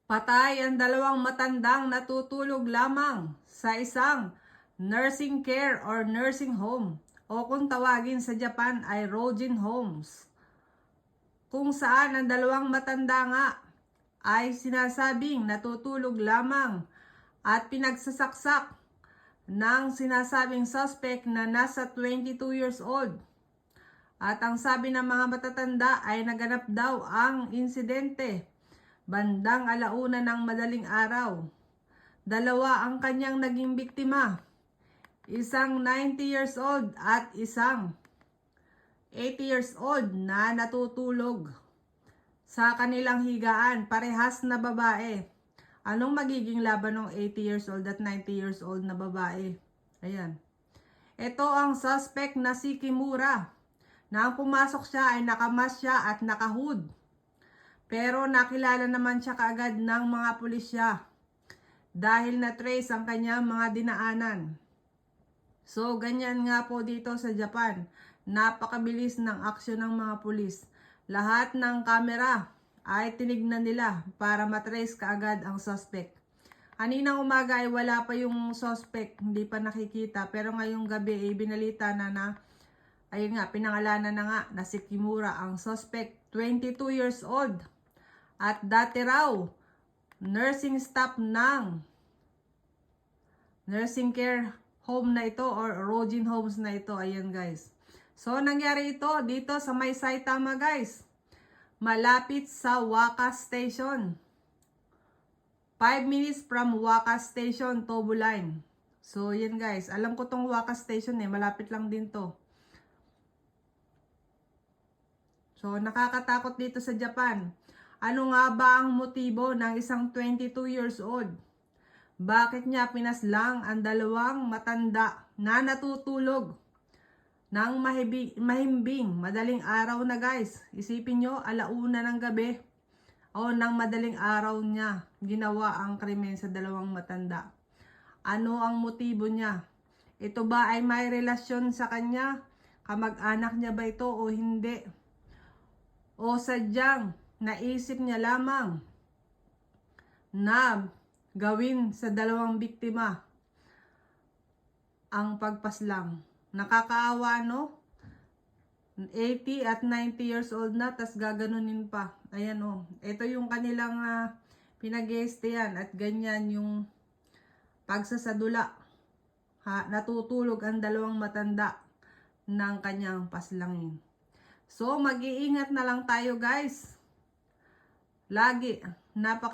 Patay ang dalawang matandang natutulog lamang sa isang nursing care or nursing home o kung tawagin sa Japan ay Rojin Homes, kung saan ang dalawang matanda nga ay sinasabing natutulog lamang at pinagsasaksak ng sinasabing suspect na nasa 22 years old. At ang sabi ng mga matatanda ay naganap daw ang insidente bandang 1:00 ng madaling araw. Dalawa ang kanyang naging biktima, isang 90 years old at isang 80 years old na natutulog sa kanilang higaan, parehas na babae. Anong magiging laban ng 80 years old at 90 years old na babae? Ayan. Ito ang suspect na si Kimura. Nang pumasok siya ay nakamask siya at nakahood. Pero nakilala naman siya kaagad ng mga pulisya dahil na-trace ang kanyang mga dinaanan. So, ganyan nga po dito sa Japan. Napakabilis ng aksyon ng mga pulis. Lahat ng kamera ay tinignan nila para matrace kaagad ang suspect. Kaninang umaga ay wala pa yung suspect, hindi pa nakikita. Pero ngayong gabi ay binalita na ayun nga, pinangalanan na nga na si Kimura ang suspect, 22 years old. At dati raw, nursing staff ng nursing care home na ito or Rojin Homes na ito. Ayan guys. So, nangyari ito dito sa may Saitama guys. Malapit sa Waka Station. 5 minutes from Waka Station, Tobu Line. So, yan guys. Alam ko tong Waka Station malapit lang din to. So, nakakatakot dito sa Japan. Ano nga ba ang motibo ng isang 22 years old? Bakit niya pinaslang ang dalawang matanda na natutulog ng mahimbing, madaling araw na guys? Isipin nyo, 1:00 ng gabi o ng madaling araw niya ginawa ang krimen sa dalawang matanda. Ano ang motibo niya? Ito ba ay may relasyon sa kanya? Kamag-anak niya ba ito o hindi? O sadyang naisip niya lamang na gawin sa dalawang biktima ang pagpaslang? Nakakaawa, no? 80 at 90 years old na, tas gaganunin pa. Ayan o. Ito yung kanilang pinag-i-stayan at ganyan yung pagsasadula. Natutulog ang dalawang matanda ng kanyang paslangin. So, mag-iingat na lang tayo guys. Lagi.